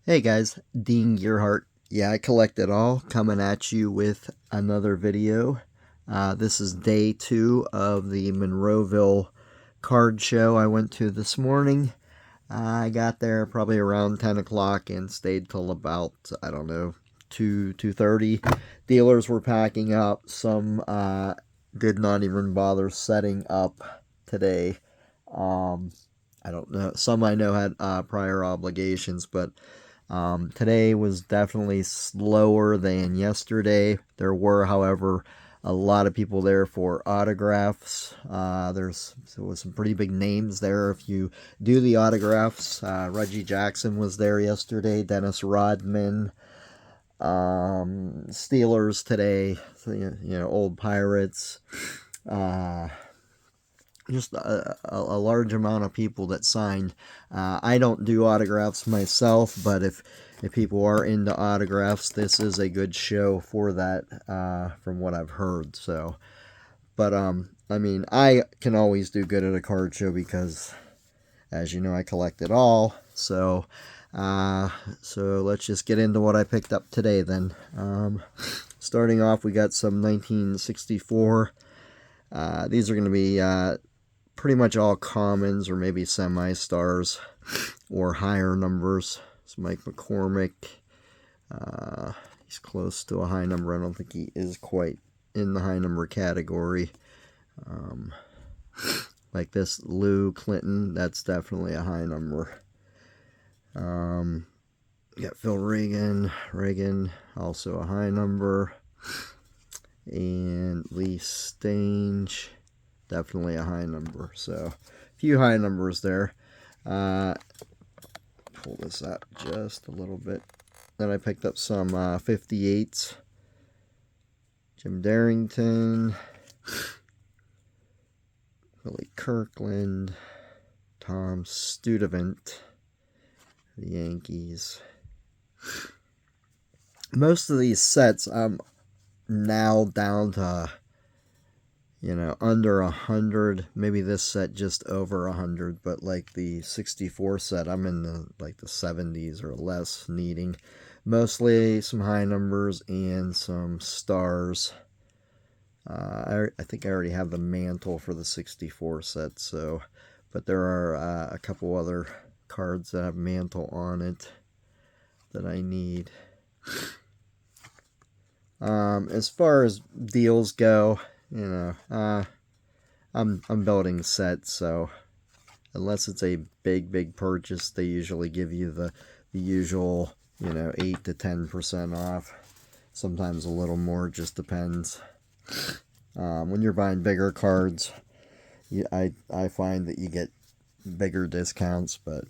Hey guys, Dean Gearhart. Yeah, I collect it all, coming at you with another video. This is day 2 of the Monroeville card show I went to this morning. I got there probably around 10 o'clock and stayed till about, I don't know, 2:30. Dealers were packing up. Some did not even bother setting up today. I don't know. Some I know had prior obligations, but today was definitely slower than yesterday. There were, however, a lot of people there for autographs. There was some pretty big names there. If you do the autographs, Reggie Jackson was there yesterday. Dennis Rodman, Steelers today. So, old Pirates. Uh, just a large amount of people that signed. I don't do autographs myself, but if people are into autographs, this is a good show for that, from what I've heard. So, but I mean, I can always do good at a card show because, as you know, I collect it all. So let's just get into what I picked up today. Then, starting off, we got some 1964. These are going to be pretty much all commons or maybe semi-stars or higher numbers. It's Mike McCormick. He's close to a high number. I don't think he is quite in the high number category. Like this Lou Clinton, that's definitely a high number. You got Phil Reagan, also a high number. And Lee Stange, definitely a high number. So, a few high numbers there. Pull this up just a little bit. Then I picked up some 58s. Jim Darrington, Willie Kirkland, Tom Studevant, the Yankees. Most of these sets I'm now down to, under 100. Maybe this set just over 100, but like the 64 set, I'm in the 70s or less needing. Mostly some high numbers and some stars. I think I already have the mantle for the 64 set, so, but there are a couple other cards that have mantle on it that I need. As far as deals go, I'm building sets, so unless it's a big purchase, they usually give you the usual 8 to 10% off. Sometimes a little more, just depends. When you're buying bigger cards, I find that you get bigger discounts, but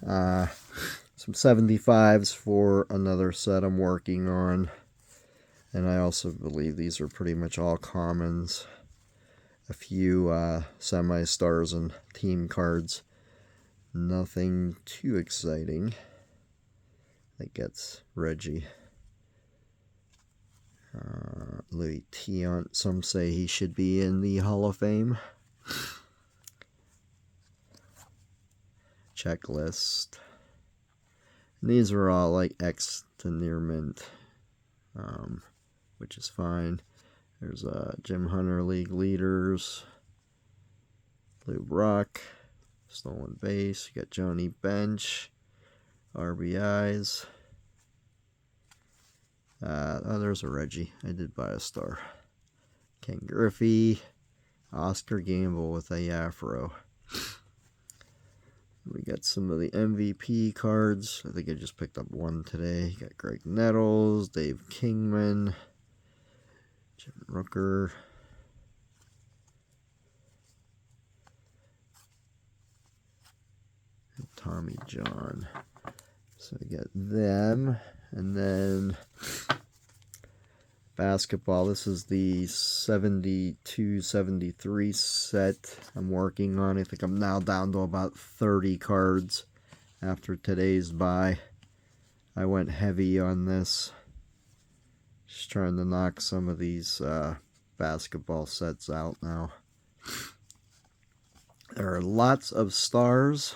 some 75s for another set I'm working on. And I also believe these are pretty much all commons. A few semi-stars and team cards. Nothing too exciting. That gets Reggie. Louis Tiant. Some say he should be in the Hall of Fame. Checklist. And these are all like X to near mint. Which is fine. There's Jim Hunter League leaders, Lou Brock, stolen base. You got Johnny Bench, RBIs. There's a Reggie. I did buy a star. Ken Griffey, Oscar Gamble with a afro. We got some of the MVP cards. I think I just picked up one today. You got Greg Nettles, Dave Kingman, Jim Rooker, and Tommy John. So I got them. And then basketball. This is the 72-73 set I'm working on. I think I'm now down to about 30 cards after today's buy. I went heavy on this. Just trying to knock some of these basketball sets out now. There are lots of stars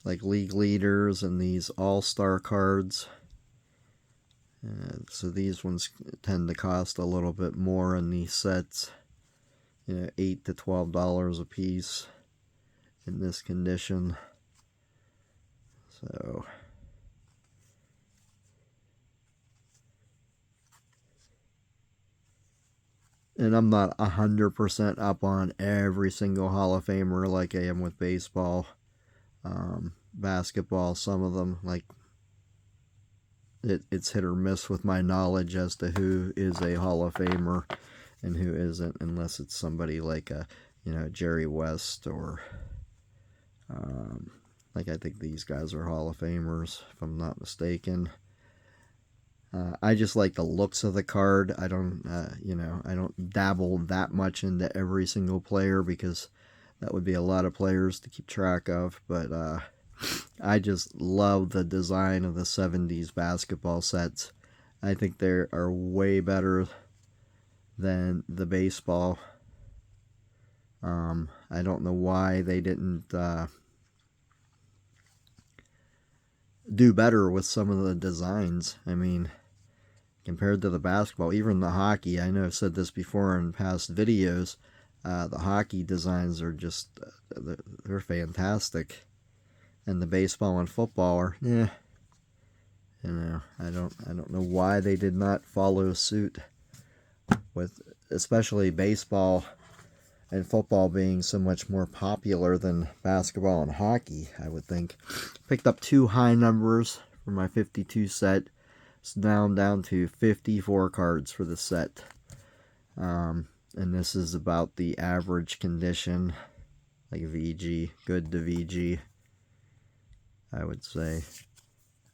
like league leaders and these all-star cards. So these ones tend to cost a little bit more in these sets, you know, $8 to $12 a piece in this condition. So and I'm not 100% up on every single Hall of Famer like I am with baseball. Basketball, some of them, like, it's hit or miss with my knowledge as to who is a Hall of Famer and who isn't, unless it's somebody like a, you know, Jerry West or like, I think these guys are Hall of Famers if I'm not mistaken. I just like the looks of the card. I don't, you know, I don't dabble that much into every single player because that would be a lot of players to keep track of. But I just love the design of the 70s basketball sets. I think they are way better than the baseball. I don't know why they didn't do better with some of the designs. I mean, compared to the basketball, even the hockey, I know I've said this before in past videos, the hockey designs are just, they're fantastic. And the baseball and football are, you know, I don't know why they did not follow suit with, especially baseball and football being so much more popular than basketball and hockey, I would think. Picked up 2 high numbers for my 52 set. It's down to 54 cards for the set. And this is about the average condition, like VG, good to VG, I would say,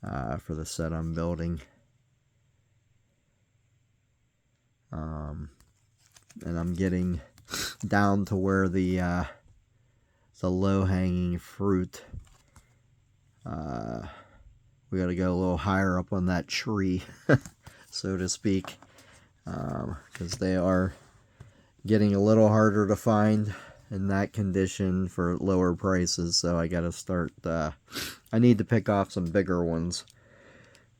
for the set I'm building. And I'm getting down to where the low-hanging fruit. We got to go a little higher up on that tree, so to speak, because they are getting a little harder to find in that condition for lower prices. So I got to start. I need to pick off some bigger ones,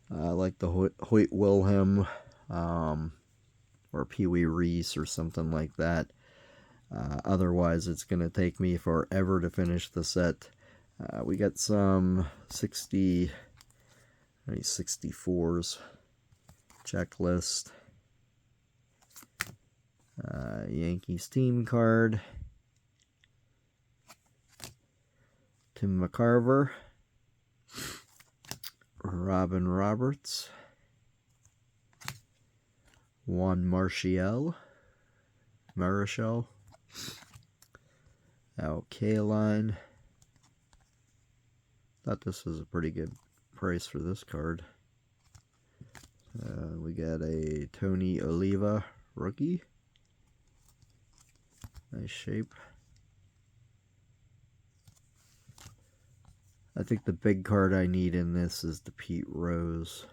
like the Hoyt Wilhelm, or Pee Wee Reese or something like that. Otherwise, it's going to take me forever to finish the set. We got some 64s checklist. Yankees team card. Tim McCarver. Robin Roberts. Juan Marichal. Al Kaline. Thought this was a pretty good price for this card. We got a Tony Oliva rookie. Nice shape. I think the big card I need in this is the Pete Rose.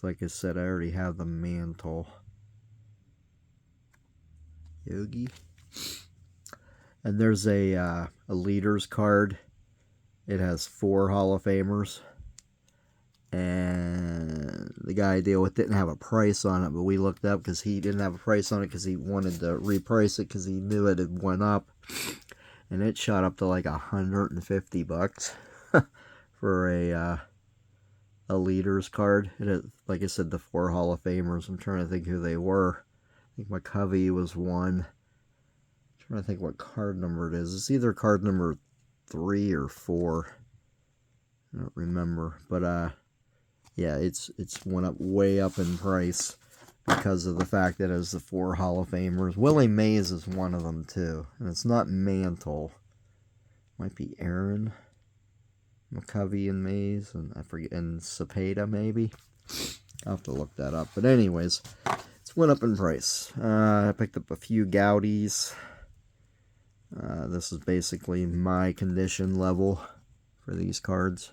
Like I said, I already have the mantle. Yogi. And there's a leaders card. It has 4 Hall of Famers. And the guy I deal with didn't have a price on it, but we looked up because he didn't have a price on it because he wanted to reprice it because he knew it had went up. And it shot up to like $150 for a leaders card. It had, like I said, the 4 Hall of Famers. I'm trying to think who they were. I think McCovey was one. I'm trying to think what card number it is. It's either card number 3 or 4. I don't remember, but yeah, it's went up way up in price because of the fact that it has the 4 Hall of Famers. Willie Mays is one of them too, and it's not Mantle. Might be Aaron, McCovey, and Mays, and I forget, and Cepeda maybe. I'll have to look that up. But anyways, it's went up in price. I picked up a few Gaudies. This is basically my condition level for these cards.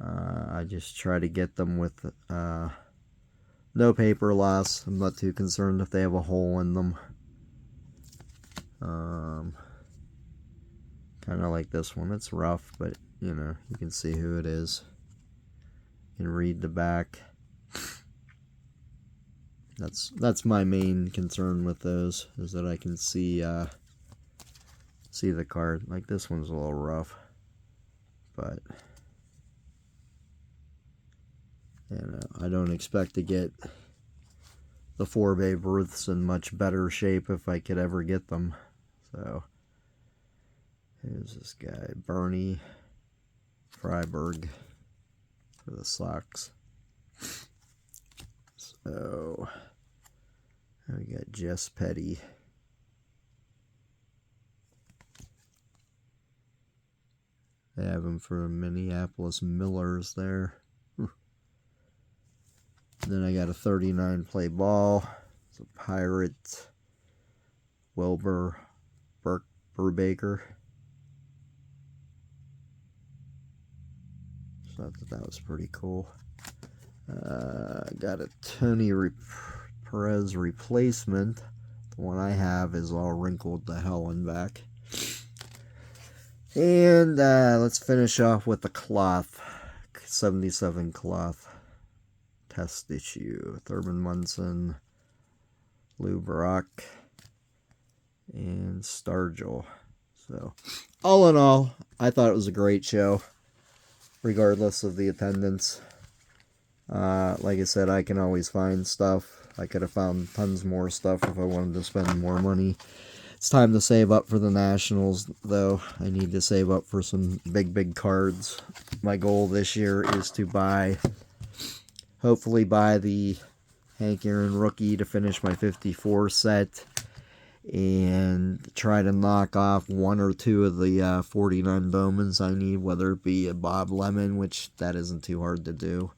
I just try to get them with no paper loss. I'm not too concerned if they have a hole in them. Kind of like this one. It's rough, but you know, you can see who it is. You can read the back. That's my main concern with those, is that I can see the card. Like, this one's a little rough, but you know, I don't expect to get the 4 Babe Ruths in much better shape if I could ever get them. So here's this guy, Bernie Freiberg, for the Sox. So we got Jess Petty. They have him for Minneapolis Millers there. Then I got a 39 play ball. It's a Pirate Wilbur Brubaker. So I thought that was pretty cool. Got a Tony Perez replacement. The one I have is all wrinkled to hell and back. And let's finish off with the cloth. 77 cloth. Test issue. Thurman Munson, Lou Brock, and Stargell. So, all in all, I thought it was a great show, regardless of the attendance. Like I said, I can always find stuff. I could have found tons more stuff if I wanted to spend more money. It's time to save up for the Nationals, though. I need to save up for some big cards. My goal this year is to hopefully buy the Hank Aaron rookie to finish my 54 set, and try to knock off 1 or 2 of the 49 Bowmans I need, whether it be a Bob Lemon, which that isn't too hard to do,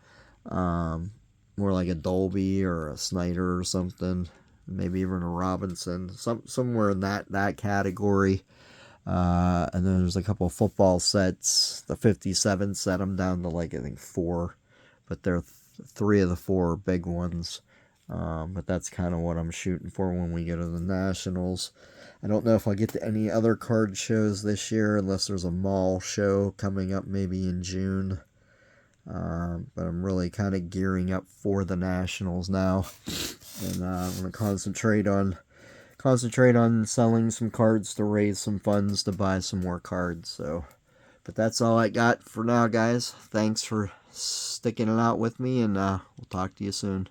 more like a Dolby or a Snyder or something, maybe even a Robinson, somewhere in that category. And then there's a couple of football sets. The 57 set, I'm down to like, I think 4, but they're 3 of the 4 big ones. But that's kind of what I'm shooting for when we go to the Nationals. I don't know if I'll get to any other card shows this year, unless there's a mall show coming up maybe in June. But I'm really kind of gearing up for the Nationals now, and I'm going to concentrate on selling some cards to raise some funds to buy some more cards. So, but that's all I got for now, guys. Thanks for sticking it out with me, and we'll talk to you soon.